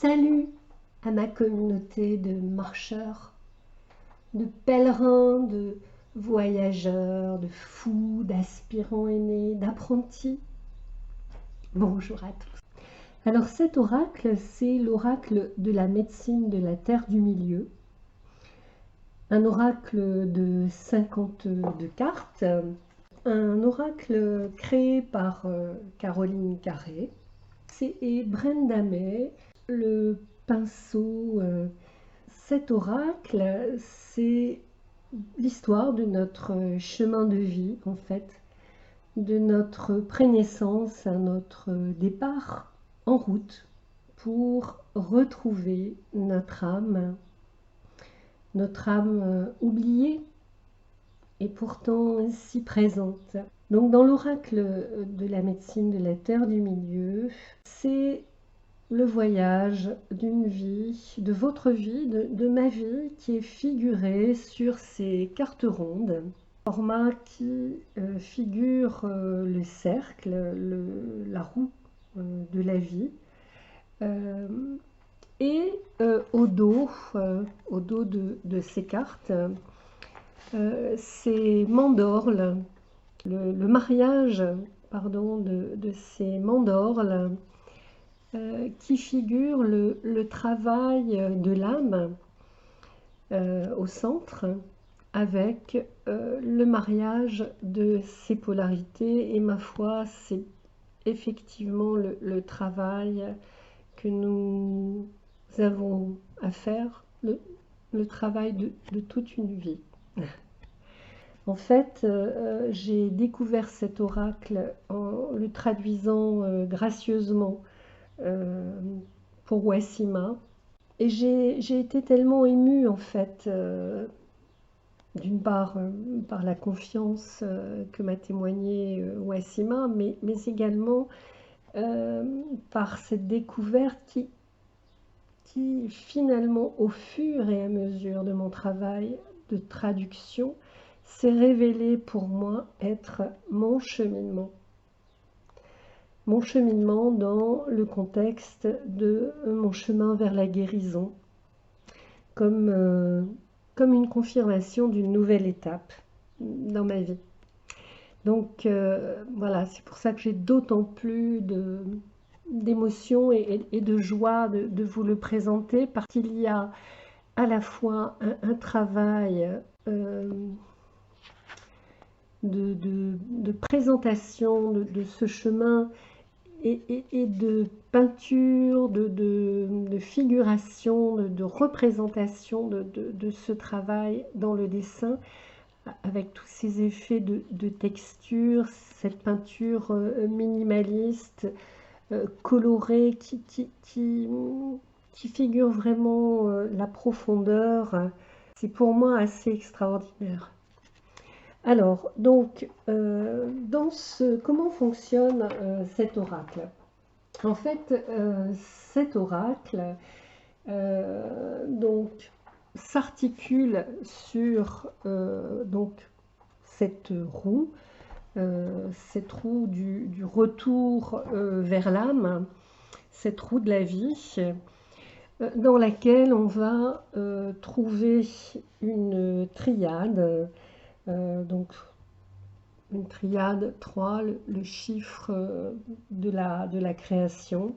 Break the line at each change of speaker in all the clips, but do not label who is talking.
Salut à ma communauté de marcheurs, de pèlerins, de voyageurs, de fous, d'aspirants aînés, d'apprentis. Bonjour à tous. Alors cet oracle, c'est l'oracle de la médecine de la Terre du Milieu. Un oracle de 52 cartes. Un oracle créé par Caroline Carré. Et Brenda May, le pinceau. Cet oracle, c'est l'histoire de notre chemin de vie, en fait, de notre prénaissance à notre départ en route pour retrouver notre âme oubliée et pourtant si présente. Donc dans l'oracle de la médecine de la Terre du Milieu, c'est le voyage d'une vie, de votre vie, de ma vie, qui est figuré sur ces cartes rondes, format qui figure le cercle, la roue de la vie, et au dos de ces cartes, c'est mandorles, le mariage, pardon, de ces mandorles, qui figure le travail de l'âme au centre, avec le mariage de ces polarités. Et ma foi, c'est effectivement le travail que nous avons à faire, le travail de toute une vie. En fait, j'ai découvert cet oracle en le traduisant gracieusement pour Wassima, et j'ai été tellement émue, en fait, d'une part par la confiance que m'a témoigné Wassima, mais également par cette découverte qui finalement, au fur et à mesure de mon travail de traduction, s'est révélé pour moi être mon cheminement dans le contexte de mon chemin vers la guérison, comme une confirmation d'une nouvelle étape dans ma vie. Donc voilà, c'est pour ça que j'ai d'autant plus d'émotion et de joie de vous le présenter, parce qu'il y a à la fois un travail de présentation de ce chemin, et de peinture, de figuration, de représentation de ce travail dans le dessin, avec tous ces effets de texture, cette peinture minimaliste, colorée, qui figure vraiment la profondeur. C'est pour moi assez extraordinaire. Alors, donc, comment fonctionne cet oracle? En fait, cet oracle donc s'articule sur cette roue du retour vers l'âme, cette roue de la vie, dans laquelle on va trouver une triade. Donc une triade 3, le chiffre de la création.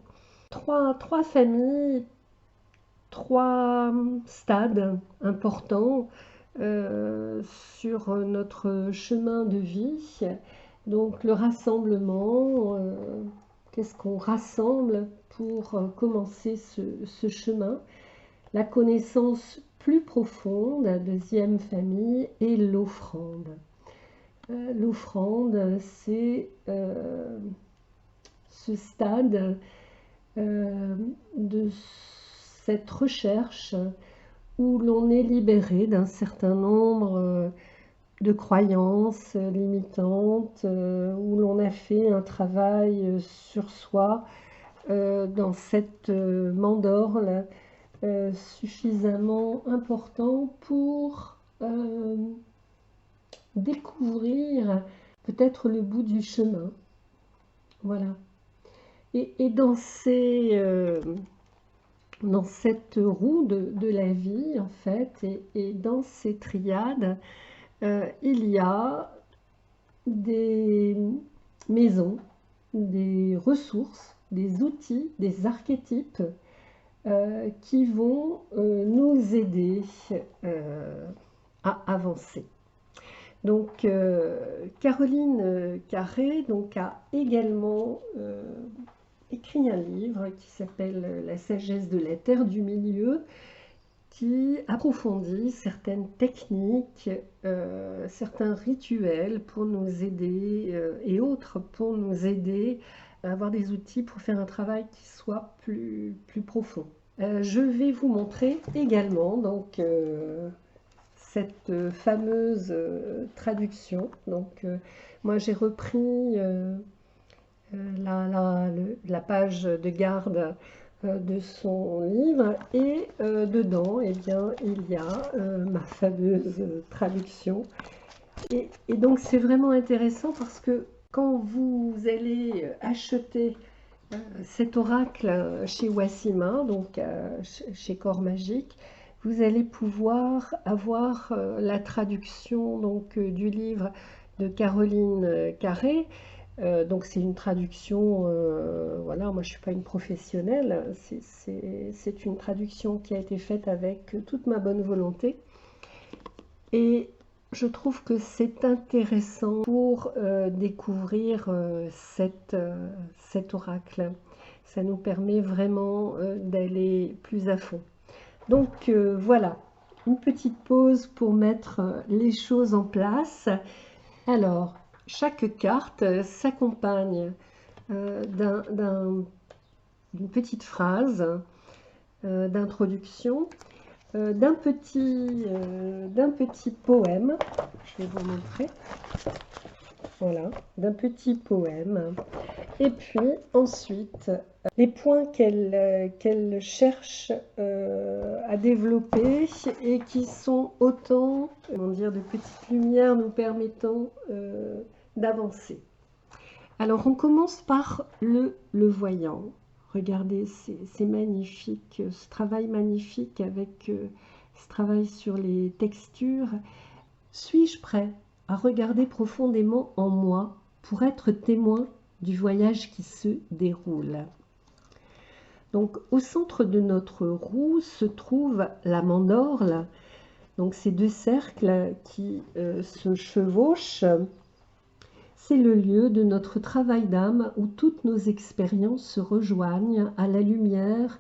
Trois familles, 3 stades importants sur notre chemin de vie. Donc le rassemblement, qu'est-ce qu'on rassemble pour commencer ce chemin? La connaissance plus profonde, deuxième famille, et l'offrande. L'offrande, c'est ce stade de cette recherche où l'on est libéré d'un certain nombre de croyances limitantes, où l'on a fait un travail sur soi dans cette mandorle suffisamment important pour découvrir peut-être le bout du chemin. Voilà. Et dans ces dans cette roue de la vie, en fait, et dans ces triades, il y a des maisons, des ressources, des outils, des archétypes qui vont nous aider à avancer. Donc, Caroline Carré donc, a également écrit un livre qui s'appelle La sagesse de la terre du milieu, qui approfondit certaines techniques, certains rituels pour nous aider et autres pour nous aider à avoir des outils pour faire un travail qui soit plus profond. Je vais vous montrer également donc cette fameuse traduction. Donc moi j'ai repris la page de garde de son livre et dedans eh bien, il y a ma fameuse traduction et donc c'est vraiment intéressant parce que quand vous allez acheter cet oracle chez Wassima, donc chez Corps Magique, vous allez pouvoir avoir la traduction donc, du livre de Caroline Carré. Donc c'est une traduction, voilà, moi je ne suis pas une professionnelle, c'est une traduction qui a été faite avec toute ma bonne volonté. Et je trouve que c'est intéressant pour découvrir cet oracle. Ça nous permet vraiment d'aller plus à fond. Donc voilà, une petite pause pour mettre les choses en place. Alors, chaque carte s'accompagne d'une petite phrase d'introduction, d'un petit poème. Je vais vous montrer. Voilà, d'un petit poème. Et puis ensuite, les points qu'elle cherche à développer et qui sont autant, comment dire, de petites lumières nous permettant d'avancer. Alors on commence par le voyant. Regardez, c'est magnifique, ce travail magnifique avec ce travail sur les textures. Suis-je prêt à regarder profondément en moi pour être témoin du voyage qui se déroule? Donc au centre de notre roue se trouve la mandorle, donc ces deux cercles qui se chevauchent. C'est le lieu de notre travail d'âme où toutes nos expériences se rejoignent à la lumière,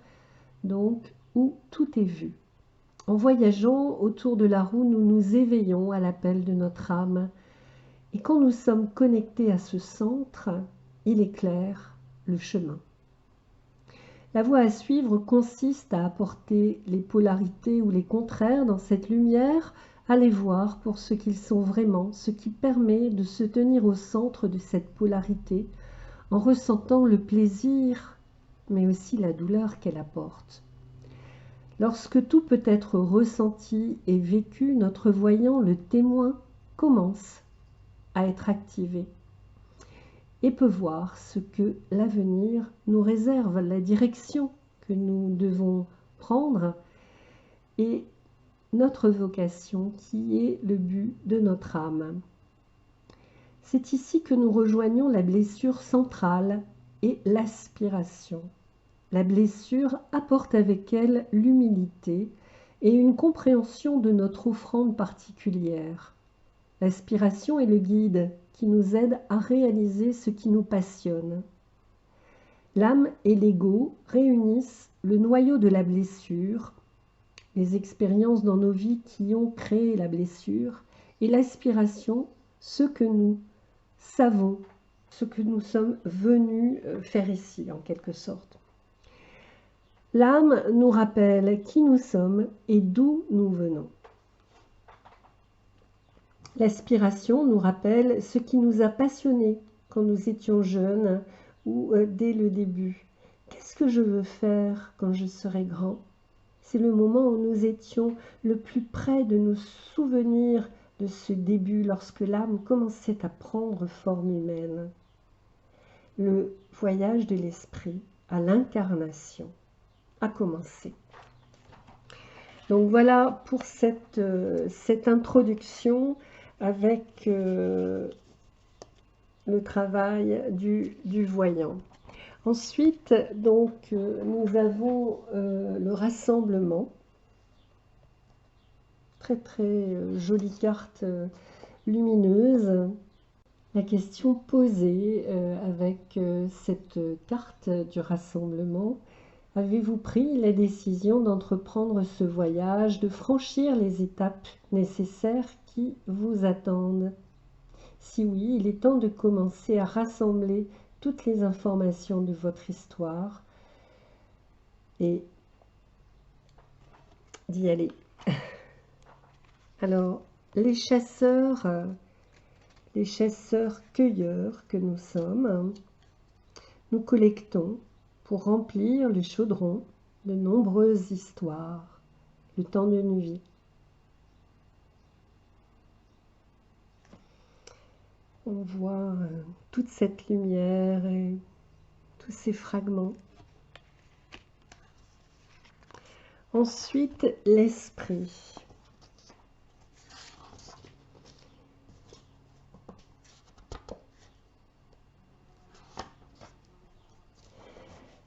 donc où tout est vu. En voyageant autour de la roue, nous nous éveillons à l'appel de notre âme. Et quand nous sommes connectés à ce centre, il éclaire le chemin. La voie à suivre consiste à apporter les polarités ou les contraires dans cette lumière, à les voir pour ce qu'ils sont vraiment, ce qui permet de se tenir au centre de cette polarité en ressentant le plaisir, mais aussi la douleur qu'elle apporte. Lorsque tout peut être ressenti et vécu, notre voyant, le témoin, commence à être activé et peut voir ce que l'avenir nous réserve, la direction que nous devons prendre et notre vocation qui est le but de notre âme. C'est ici que nous rejoignons la blessure centrale et l'aspiration. La blessure apporte avec elle l'humilité et une compréhension de notre offrande particulière. L'aspiration est le guide qui nous aide à réaliser ce qui nous passionne. L'âme et l'ego réunissent le noyau de la blessure, les expériences dans nos vies qui ont créé la blessure, et l'aspiration, ce que nous savons, ce que nous sommes venus faire ici, en quelque sorte. L'âme nous rappelle qui nous sommes et d'où nous venons. L'aspiration nous rappelle ce qui nous a passionnés quand nous étions jeunes ou dès le début. Qu'est-ce que je veux faire quand je serai grand? C'est le moment où nous étions le plus près de nous souvenir de ce début lorsque l'âme commençait à prendre forme humaine. Le voyage de l'esprit à l'incarnation. a commencé. Donc voilà pour cette introduction avec le travail du voyant. Ensuite, donc, nous avons le rassemblement. Très très jolie carte lumineuse. La question posée avec cette carte du rassemblement: avez-vous pris la décision d'entreprendre ce voyage, de franchir les étapes nécessaires qui vous attendent? Si oui, il est temps de commencer à rassembler toutes les informations de votre histoire et d'y aller. Alors, les chasseurs-cueilleurs que nous sommes, nous collectons pour remplir le chaudron de nombreuses histoires, le temps d'une vie. On voit toute cette lumière et tous ces fragments. Ensuite, l'esprit.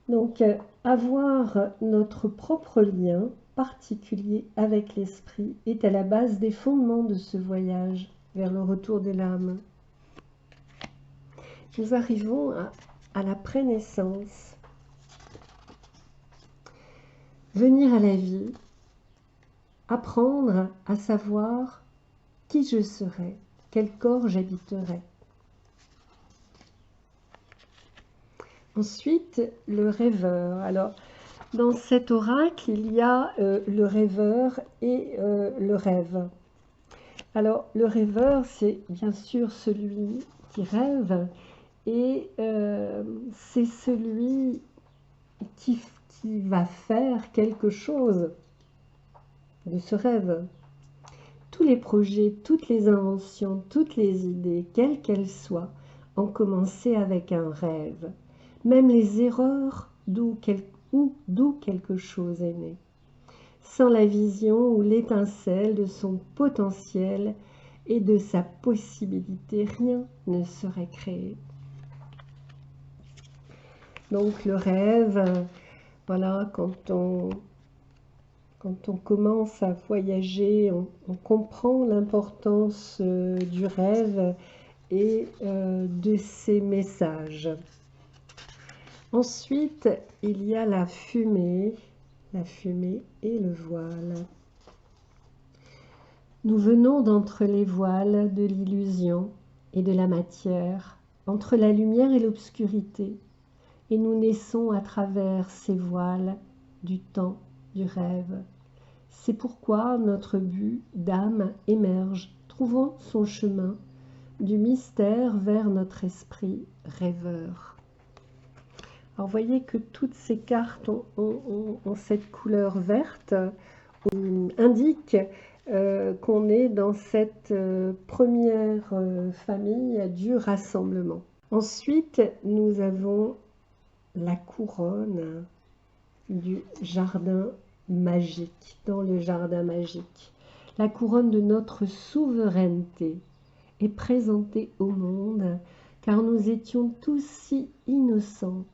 Donc, avoir notre propre lien particulier avec l'esprit est à la base des fondements de ce voyage vers le retour de l'âme. Nous arrivons à la prénaissance. Venir à la vie, apprendre à savoir qui je serai, quel corps j'habiterai. Ensuite, le rêveur. Alors, dans cet oracle, il y a le rêveur et le rêve. Alors, le rêveur, c'est bien sûr celui qui rêve, et c'est celui qui va faire quelque chose de ce rêve. Tous les projets, toutes les inventions, toutes les idées, quelles qu'elles soient, ont commencé avec un rêve. Même les erreurs d'où quelque chose est né. Sans la vision ou l'étincelle de son potentiel et de sa possibilité, rien ne serait créé. Donc le rêve, voilà, quand on commence à voyager, on comprend l'importance du rêve et de ses messages. Ensuite, il y a la fumée et le voile. Nous venons d'entre les voiles de l'illusion et de la matière, entre la lumière et l'obscurité, et nous naissons à travers ces voiles du temps du rêve. C'est pourquoi notre but d'âme émerge, trouvant son chemin du mystère vers notre esprit rêveur. Alors, vous voyez que toutes ces cartes ont cette couleur verte, indique qu'on est dans cette première famille du rassemblement. Ensuite, nous avons la couronne du jardin magique, dans le jardin magique. La couronne de notre souveraineté est présentée au monde, car nous étions tous si innocents.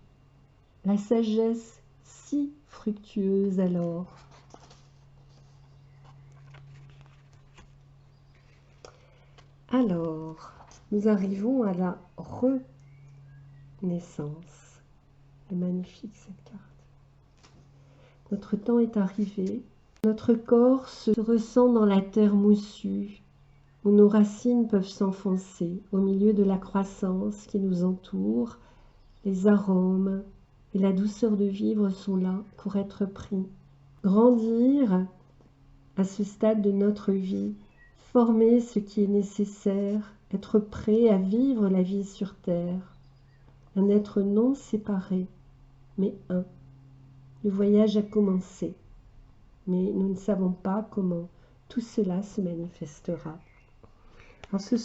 La sagesse si fructueuse alors. Alors, nous arrivons à la renaissance. C'est magnifique cette carte. Notre temps est arrivé. Notre corps se ressent dans la terre moussue, où nos racines peuvent s'enfoncer au milieu de la croissance qui nous entoure. Les arômes et la douceur de vivre sont là pour être pris. Grandir à ce stade de notre vie, former ce qui est nécessaire, être prêt à vivre la vie sur terre. Un être non séparé, mais un. Le voyage a commencé, mais nous ne savons pas comment tout cela se manifestera. Alors ce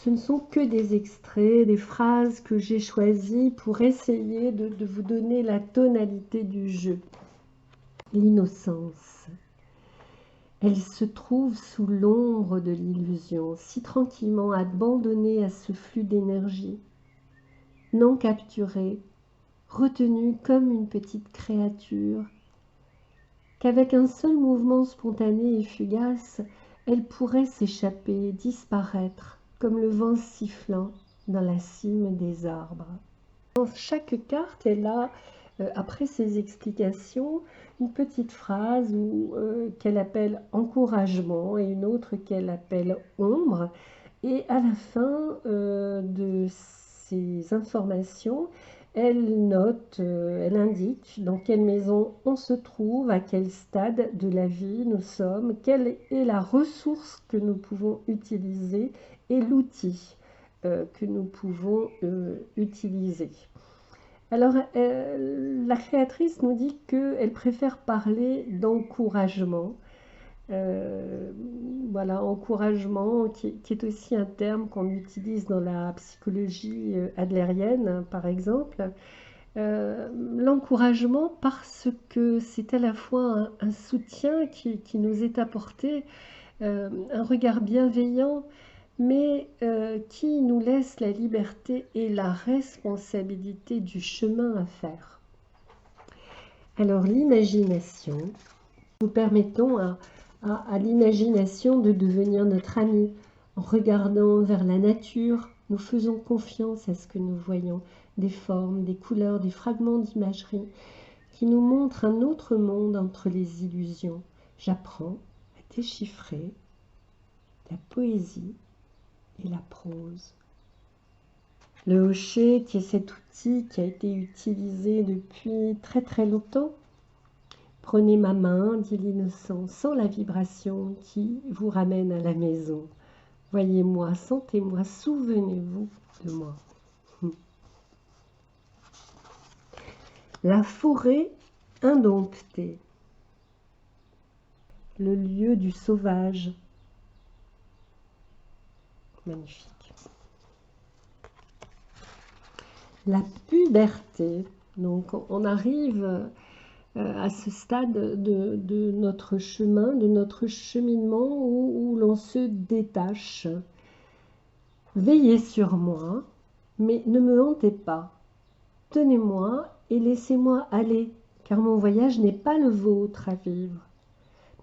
ne sont que des extraits, des phrases que j'ai choisies pour essayer de vous donner la tonalité du jeu. l'innocence. Elle se trouve sous l'ombre de l'illusion, si tranquillement abandonnée à ce flux d'énergie, non capturée, retenue comme une petite créature, qu'avec un seul mouvement spontané et fugace, elle pourrait s'échapper, disparaître, comme le vent sifflant dans la cime des arbres. Dans chaque carte, elle a, après ces explications, une petite phrase qu'elle appelle encouragement et une autre qu'elle appelle ombre. Et à la fin de ces informations, elle note, elle indique dans quelle maison on se trouve, à quel stade de la vie nous sommes, quelle est la ressource que nous pouvons utiliser et l'outil que nous pouvons utiliser. Alors, la créatrice nous dit qu'elle préfère parler d'encouragement. Voilà, encouragement, qui est aussi un terme qu'on utilise dans la psychologie adlérienne, par exemple. L'encouragement parce que c'est à la fois un soutien qui nous est apporté, un regard bienveillant, mais qui nous laisse la liberté et la responsabilité du chemin à faire. Alors l'imagination, nous permettons à l'imagination de devenir notre amie. En regardant vers la nature, nous faisons confiance à ce que nous voyons, des formes, des couleurs, des fragments d'imagerie qui nous montrent un autre monde entre les illusions. J'apprends à déchiffrer la poésie et la prose. Le hochet, qui est cet outil qui a été utilisé depuis très très longtemps. Prenez ma main, dit l'innocent, sans la vibration qui vous ramène à la maison. Voyez-moi, sentez-moi, souvenez-vous de moi. La forêt indomptée, le lieu du sauvage. Magnifique. La puberté, donc on arrive à ce stade de notre chemin, de notre cheminement où l'on se détache. Veillez sur moi, mais ne me hantez pas. Tenez-moi et laissez-moi aller, car mon voyage n'est pas le vôtre à vivre,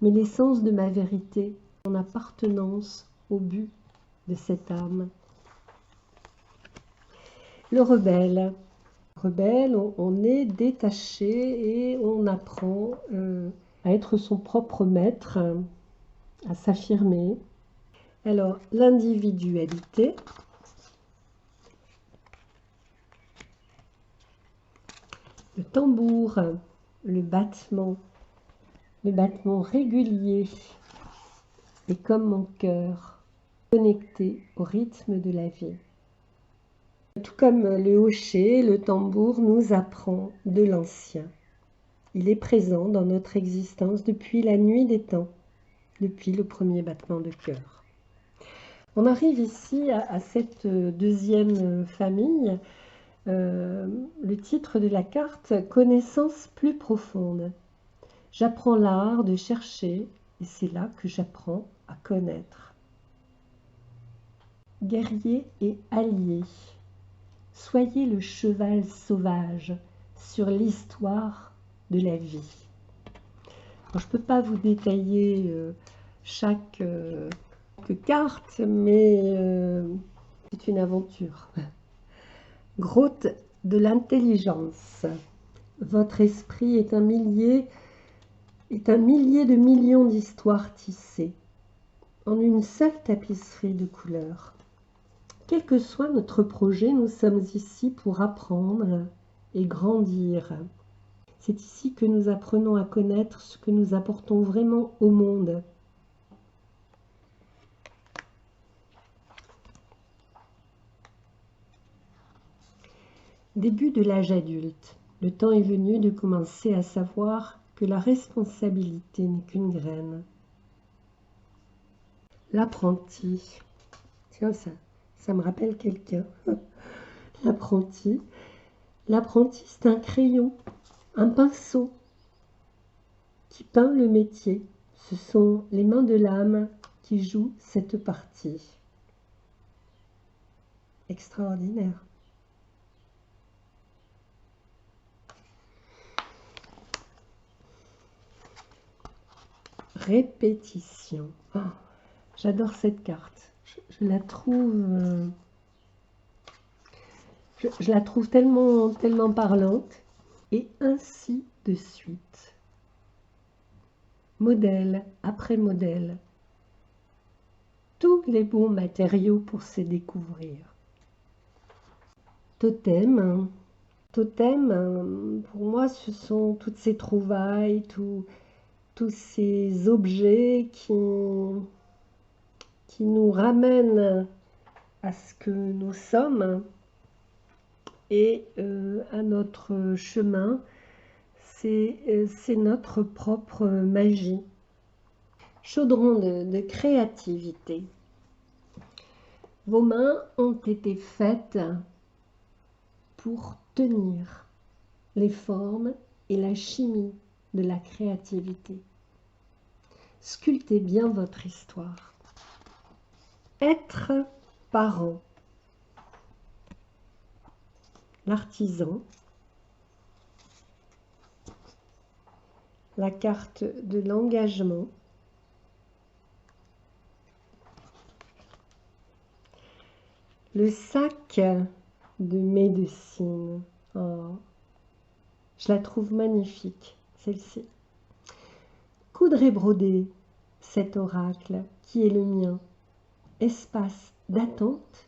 mais l'essence de ma vérité, mon appartenance au but de cette âme. Le rebelle. Rebelle, on est détaché et on apprend à être son propre maître, à s'affirmer. Alors, l'individualité. Le tambour, le battement régulier est comme mon cœur, connecté au rythme de la vie. Tout comme le hochet, le tambour nous apprend de l'ancien. Il est présent dans notre existence depuis la nuit des temps, depuis le premier battement de cœur. On arrive ici à cette deuxième famille. Le titre de la carte, connaissance plus profonde. J'apprends l'art de chercher et c'est là que j'apprends à connaître. Guerrier et allié. Soyez le cheval sauvage sur l'histoire de la vie. Alors, je ne peux pas vous détailler chaque carte, mais c'est une aventure. Grotte de l'intelligence. Votre esprit est un millier de millions d'histoires tissées en une seule tapisserie de couleurs. Quel que soit notre projet, nous sommes ici pour apprendre et grandir. C'est ici que nous apprenons à connaître ce que nous apportons vraiment au monde. Début de l'âge adulte. Le temps est venu de commencer à savoir que la responsabilité n'est qu'une graine. L'apprenti. Tiens, ça me rappelle quelqu'un. L'apprenti, c'est un crayon, un pinceau. qui peint le métier. Ce sont les mains de l'âme qui jouent cette partie. Extraordinaire. Répétition. Oh, j'adore cette carte. Je la trouve, je la trouve tellement, tellement parlante. Et ainsi de suite. Modèle après modèle. Tous les bons matériaux pour se découvrir. Totem. Totem, pour moi, ce sont toutes ces trouvailles, tous ces objets qui nous ramènent à ce que nous sommes et à notre chemin. C'est notre propre magie. Chaudron de créativité. Vos mains ont été faites pour tenir les formes et la chimie de la créativité. Sculptez bien votre histoire. Être parent. L'artisan. La carte de l'engagement. Le sac de médecine. Oh, je la trouve magnifique, celle-ci. Coudre et broder cet oracle qui est le mien. Espace d'attente,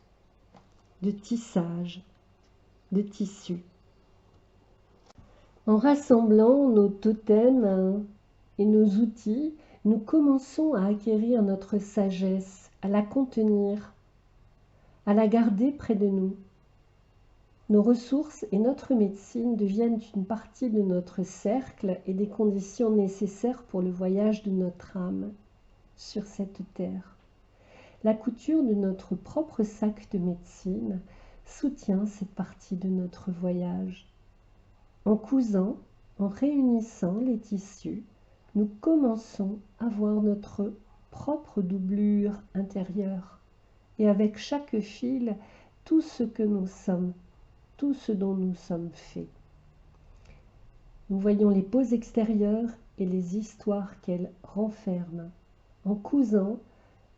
de tissage, de tissu. En rassemblant nos totems et nos outils, nous commençons à acquérir notre sagesse, à la contenir, à la garder près de nous. Nos ressources et notre médecine deviennent une partie de notre cercle et des conditions nécessaires pour le voyage de notre âme sur cette terre. La couture de notre propre sac de médecine soutient cette partie de notre voyage. En cousant, en réunissant les tissus, nous commençons à voir notre propre doublure intérieure et avec chaque fil, tout ce que nous sommes, tout ce dont nous sommes faits. Nous voyons les poses extérieures et les histoires qu'elles renferment. En cousant,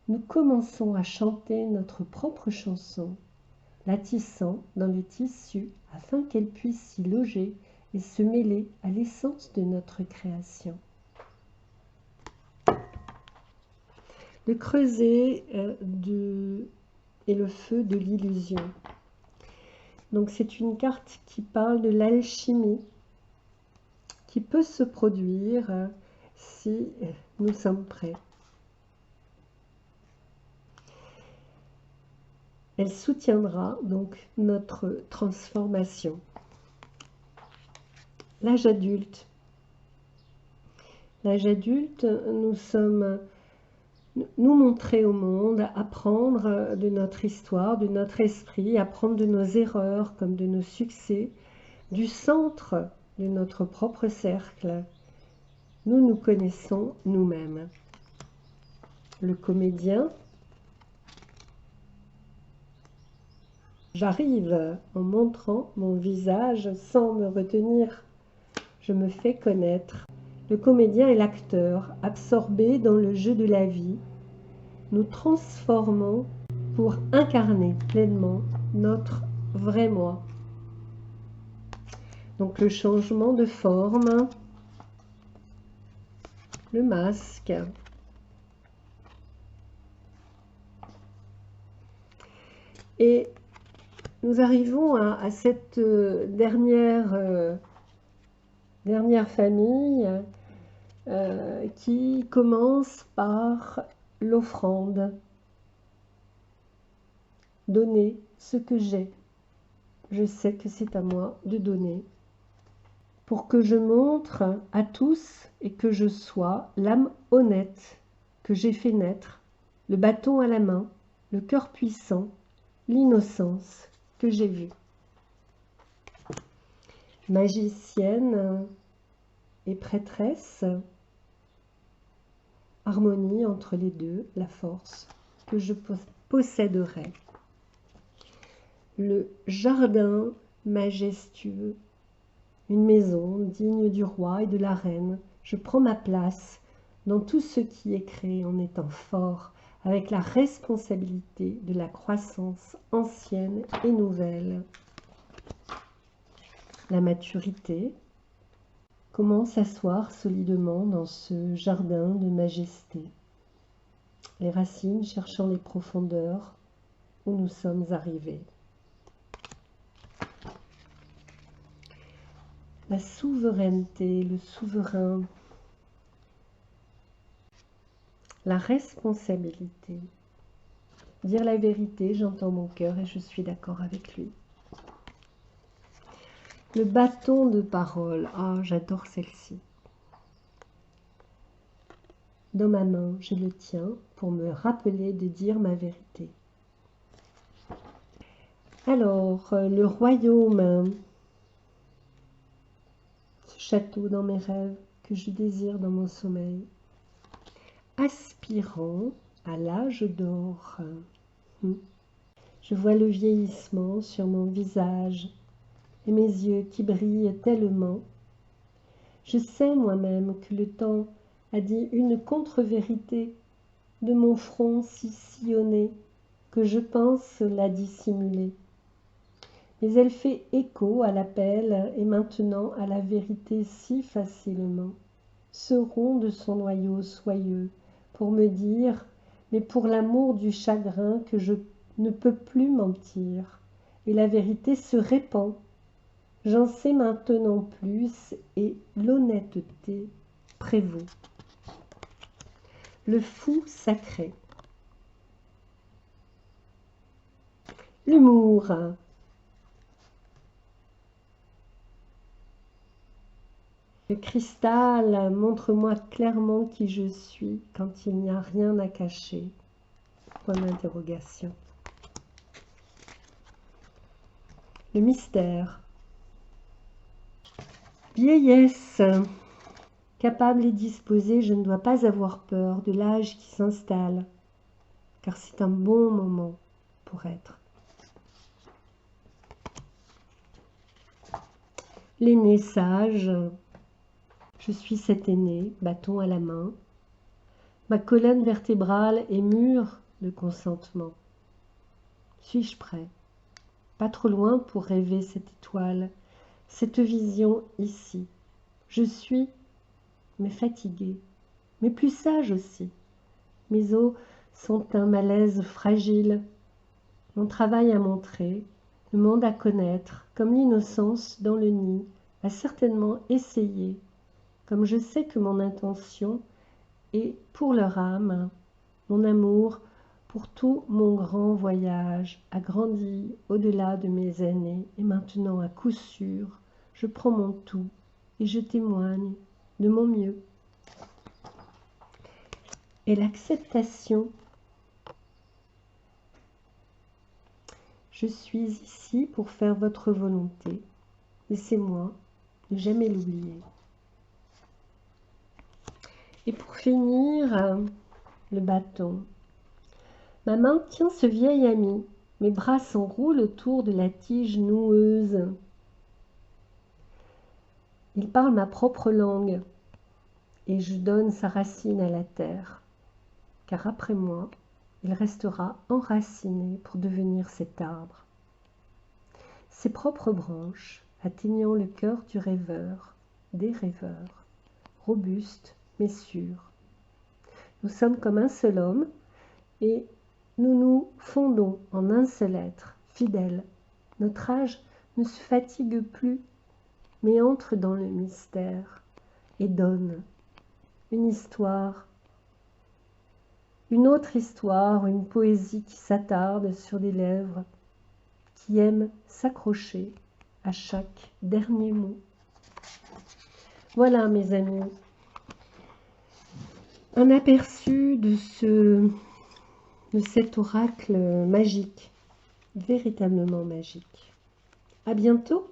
nous commençons à chanter notre propre chanson, la tissant dans le tissu afin qu'elle puisse s'y loger et se mêler à l'essence de notre création. Le creuset et le feu de l'illusion. Donc c'est une carte qui parle de l'alchimie qui peut se produire si nous sommes prêts. Elle soutiendra donc notre transformation. L'âge adulte. L'âge adulte, nous sommes nous montrer au monde, apprendre de notre histoire, de notre esprit, apprendre de nos erreurs comme de nos succès, du centre de notre propre cercle. Nous nous connaissons nous-mêmes. Le comédien. J'arrive en montrant mon visage sans me retenir. Je me fais connaître. Le comédien est l'acteur, absorbé dans le jeu de la vie. Nous transformons pour incarner pleinement notre vrai moi. Donc le changement de forme, le masque. Et nous arrivons à cette dernière famille qui commence par l'offrande. Donner ce que j'ai. Je sais que c'est à moi de donner. Pour que je montre à tous et que je sois l'âme honnête que j'ai fait naître, le bâton à la main, le cœur puissant, l'innocence que j'ai vue. Magicienne et prêtresse, harmonie entre les deux, la force que je posséderai. Le jardin majestueux, une maison digne du roi et de la reine. Je prends ma place dans tout ce qui est créé en étant fort, avec la responsabilité de la croissance ancienne et nouvelle. La maturité. Comment s'asseoir solidement dans ce jardin de majesté? Les racines cherchant les profondeurs où nous sommes arrivés. La souveraineté, le souverain, la responsabilité. Dire la vérité, j'entends mon cœur et je suis d'accord avec lui. Le bâton de parole, ah, j'adore celle-ci. Dans ma main, je le tiens pour me rappeler de dire ma vérité. Alors, le royaume, ce château dans mes rêves que je désire dans mon sommeil, aspirant à l'âge d'or. Je vois le vieillissement sur mon visage et mes yeux qui brillent tellement. Je sais moi-même que le temps a dit une contre-vérité de mon front si sillonné que je pense la dissimuler. Mais elle fait écho à l'appel et maintenant à la vérité si facilement. Ce rond de son noyau soyeux pour me dire, mais pour l'amour du chagrin que je ne peux plus mentir. Et la vérité se répand. J'en sais maintenant plus et l'honnêteté prévaut. Le fou sacré. L'humour. Le cristal, montre-moi clairement qui je suis quand il n'y a rien à cacher. Point d'interrogation. Le mystère. Vieillesse. Capable et disposée, je ne dois pas avoir peur de l'âge qui s'installe, car c'est un bon moment pour être. L'aîné sage. Je suis cet aîné, bâton à la main. Ma colonne vertébrale est mûre de consentement. Suis-je prêt? Pas trop loin pour rêver cette étoile, cette vision ici. Je suis, mais fatigué, mais plus sage aussi. Mes os sont un malaise fragile. Mon travail à montrer, le monde à connaître, comme l'innocence dans le nid, a certainement essayé. Comme je sais que mon intention est pour leur âme, mon amour pour tout mon grand voyage a grandi au-delà de mes années et maintenant à coup sûr, je prends mon tout et je témoigne de mon mieux. Et l'acceptation. Je suis ici pour faire votre volonté. Laissez-moi ne jamais l'oublier. Et pour finir, le bâton. Ma main tient ce vieil ami. Mes bras s'enroulent autour de la tige noueuse. Il parle ma propre langue et je donne sa racine à la terre. Car après moi, il restera enraciné pour devenir cet arbre. Ses propres branches atteignant le cœur du rêveur, des rêveurs, robuste mais sûr. Nous sommes comme un seul homme et nous nous fondons en un seul être, fidèle. Notre âge ne se fatigue plus, mais entre dans le mystère et donne une histoire, une autre histoire, une poésie qui s'attarde sur des lèvres, qui aiment s'accrocher à chaque dernier mot. Voilà mes amis, un aperçu de cet oracle magique, véritablement magique. À bientôt!